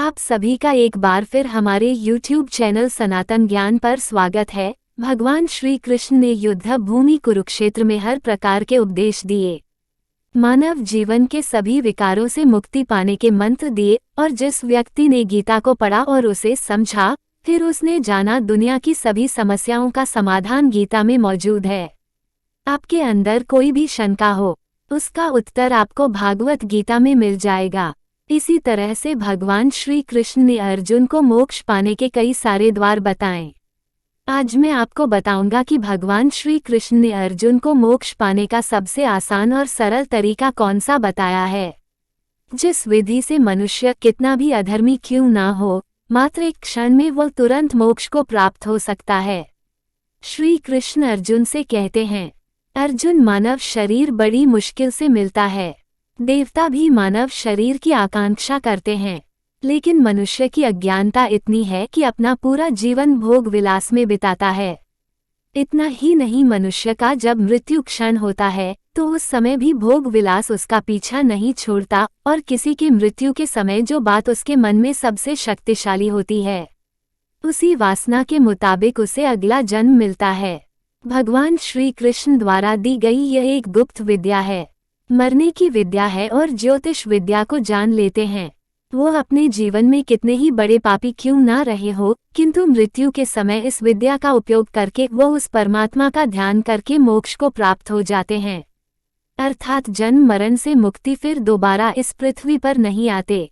आप सभी का एक बार फिर हमारे YouTube चैनल सनातन ज्ञान पर स्वागत है। भगवान श्री कृष्ण ने युद्ध भूमि कुरुक्षेत्र में हर प्रकार के उपदेश दिए, मानव जीवन के सभी विकारों से मुक्ति पाने के मंत्र दिए, और जिस व्यक्ति ने गीता को पढ़ा और उसे समझा, फिर उसने जाना दुनिया की सभी समस्याओं का समाधान गीता में मौजूद है। आपके अंदर कोई भी शंका हो, उसका उत्तर आपको भागवत गीता में मिल जाएगा। इसी तरह से भगवान श्री कृष्ण ने अर्जुन को मोक्ष पाने के कई सारे द्वार बताएं। आज मैं आपको बताऊंगा कि भगवान श्री कृष्ण ने अर्जुन को मोक्ष पाने का सबसे आसान और सरल तरीका कौन सा बताया है, जिस विधि से मनुष्य कितना भी अधर्मी क्यों ना हो, मात्र एक क्षण में वो तुरंत मोक्ष को प्राप्त हो सकता है। श्री कृष्ण अर्जुन से कहते हैं, अर्जुन, मानव शरीर बड़ी मुश्किल से मिलता है। देवता भी मानव शरीर की आकांक्षा करते हैं, लेकिन मनुष्य की अज्ञानता इतनी है कि अपना पूरा जीवन भोग विलास में बिताता है। इतना ही नहीं, मनुष्य का जब मृत्यु क्षण होता है तो उस समय भी भोग विलास उसका पीछा नहीं छोड़ता, और किसी की मृत्यु के समय जो बात उसके मन में सबसे शक्तिशाली होती है, उसी वासना के मुताबिक उसे अगला जन्म मिलता है। भगवान श्री कृष्ण द्वारा दी गई यह एक गुप्त विद्या है, मरने की विद्या है, और ज्योतिष विद्या को जान लेते हैं वो अपने जीवन में कितने ही बड़े पापी क्यों ना रहे हो, किंतु मृत्यु के समय इस विद्या का उपयोग करके वो उस परमात्मा का ध्यान करके मोक्ष को प्राप्त हो जाते हैं, अर्थात जन्म मरण से मुक्ति। फिर दोबारा इस पृथ्वी पर नहीं आते,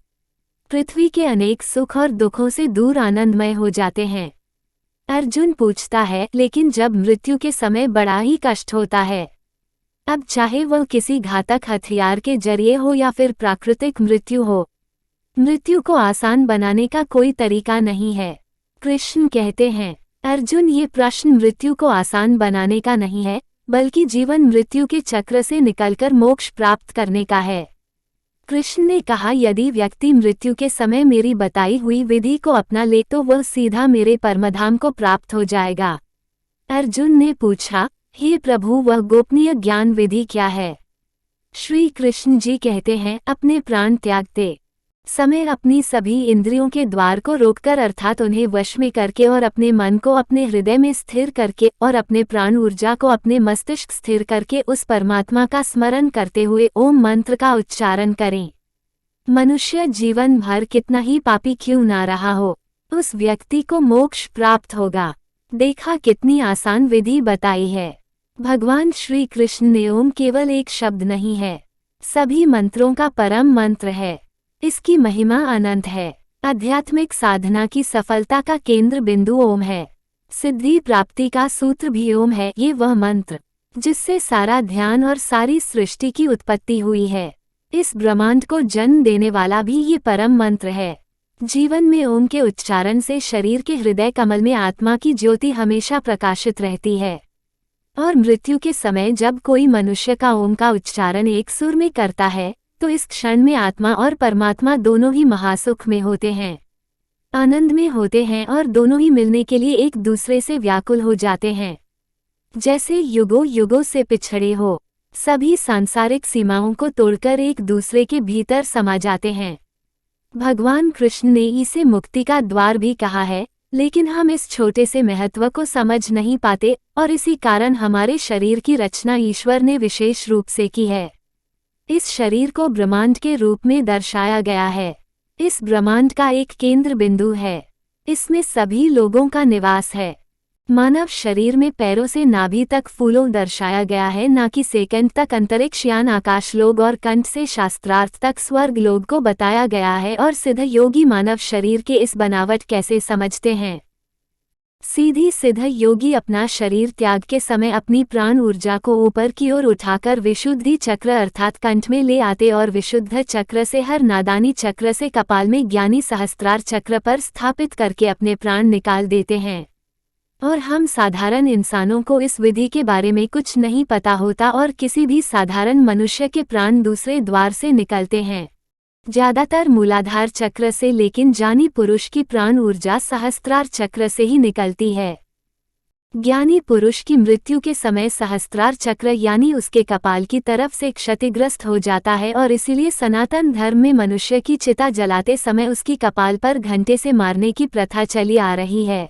पृथ्वी के अनेक सुख और दुखों से दूर आनंदमय हो जाते हैं। अर्जुन पूछता है, लेकिन जब मृत्यु के समय बड़ा ही कष्ट होता है, अब चाहे वह किसी घातक हथियार के जरिए हो या फिर प्राकृतिक मृत्यु हो, मृत्यु को आसान बनाने का कोई तरीका नहीं है। कृष्ण कहते हैं, अर्जुन, ये प्रश्न मृत्यु को आसान बनाने का नहीं है, बल्कि जीवन मृत्यु के चक्र से निकलकर मोक्ष प्राप्त करने का है। कृष्ण ने कहा, यदि व्यक्ति मृत्यु के समय मेरी बताई हुई विधि को अपना ले तो वह सीधा मेरे परमधाम को प्राप्त हो जाएगा। अर्जुन ने पूछा, हे प्रभु, वह गोपनीय ज्ञान विधि क्या है? श्री कृष्ण जी कहते हैं, अपने प्राण त्यागते समय अपनी सभी इंद्रियों के द्वार को रोककर, अर्थात उन्हें वश में करके, और अपने मन को अपने हृदय में स्थिर करके, और अपने प्राण ऊर्जा को अपने मस्तिष्क स्थिर करके उस परमात्मा का स्मरण करते हुए ओम मंत्र का उच्चारण करें। मनुष्य जीवन भर कितना ही पापी क्यों ना रहा हो, उस व्यक्ति को मोक्ष प्राप्त होगा। देखा कितनी आसान विधि बताई है। भगवान श्री कृष्ण ने ओम केवल एक शब्द नहीं है, सभी मंत्रों का परम मंत्र है। इसकी महिमा अनंत है। आध्यात्मिक साधना की सफलता का केंद्र बिंदु ओम है। सिद्धि प्राप्ति का सूत्र भी ओम है। ये वह मंत्र जिससे सारा ध्यान और सारी सृष्टि की उत्पत्ति हुई है। इस ब्रह्मांड को जन्म देने वाला भी ये परम मंत्र है। जीवन में ओम के उच्चारण से शरीर के हृदय कमल में आत्मा की ज्योति हमेशा प्रकाशित रहती है, और मृत्यु के समय जब कोई मनुष्य का ओम का उच्चारण एक सुर में करता है तो इस क्षण में आत्मा और परमात्मा दोनों ही महासुख में होते हैं, आनंद में होते हैं, और दोनों ही मिलने के लिए एक दूसरे से व्याकुल हो जाते हैं। जैसे युगों युगों से पिछड़े हो, सभी सांसारिक सीमाओं को तोड़कर एक दूसरे के भीतर समा जाते हैं। भगवान कृष्ण ने इसे मुक्ति का द्वार भी कहा है, लेकिन हम इस छोटे से महत्व को समझ नहीं पाते, और इसी कारण हमारे शरीर की रचना ईश्वर ने विशेष रूप से की है। इस शरीर को ब्रह्मांड के रूप में दर्शाया गया है। इस ब्रह्मांड का एक केंद्र बिंदु है, इसमें सभी लोगों का निवास है। मानव शरीर में पैरों से नाभि तक फूलों दर्शाया गया है, ना कि सेकंड तक अंतरिक्षयान आकाशलोक, और कंठ से शास्त्रार्थ तक स्वर्ग लोक को बताया गया है। और सिद्ध योगी मानव शरीर के इस बनावट कैसे समझते हैं? सीधी सिद्ध योगी अपना शरीर त्याग के समय अपनी प्राण ऊर्जा को ऊपर की ओर उठाकर विशुद्धि चक्र अर्थात कंठ में ले आते, और विशुद्ध चक्र से हर नादानी चक्र से कपाल में ज्ञानी सहस्त्रार चक्र पर स्थापित करके अपने प्राण निकाल देते हैं। और हम साधारण इंसानों को इस विधि के बारे में कुछ नहीं पता होता, और किसी भी साधारण मनुष्य के प्राण दूसरे द्वार से निकलते हैं, ज्यादातर मूलाधार चक्र से, लेकिन ज्ञानी पुरुष की प्राण ऊर्जा सहस्त्रार चक्र से ही निकलती है। ज्ञानी पुरुष की मृत्यु के समय सहस्त्रार चक्र यानी उसके कपाल की तरफ से क्षतिग्रस्त हो जाता है और इसीलिए सनातन धर्म में मनुष्य की चिता जलाते समय उसकी कपाल पर घंटे से मारने की प्रथा चली आ रही है।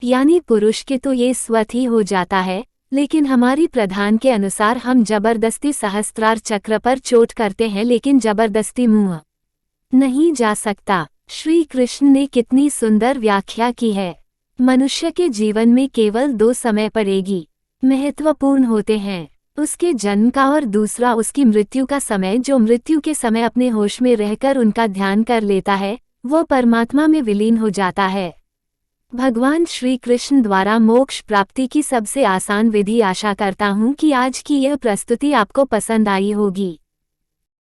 यानी पुरुष के तो ये स्वत ही हो जाता है, लेकिन हमारी प्रधान के अनुसार हम जबरदस्ती सहस्त्रार चक्र पर चोट करते हैं, लेकिन जबरदस्ती मुंह नहीं जा सकता। श्री कृष्ण ने कितनी सुंदर व्याख्या की है। मनुष्य के जीवन में केवल 2 समय पड़ेगी महत्वपूर्ण होते हैं, उसके जन्म का और दूसरा उसकी मृत्यु का समय। जो मृत्यु के समय अपने होश में रहकर उनका ध्यान कर लेता है वो परमात्मा में विलीन हो जाता है। भगवान श्री कृष्ण द्वारा मोक्ष प्राप्ति की सबसे आसान विधि। आशा करता हूँ कि आज की यह प्रस्तुति आपको पसंद आई होगी।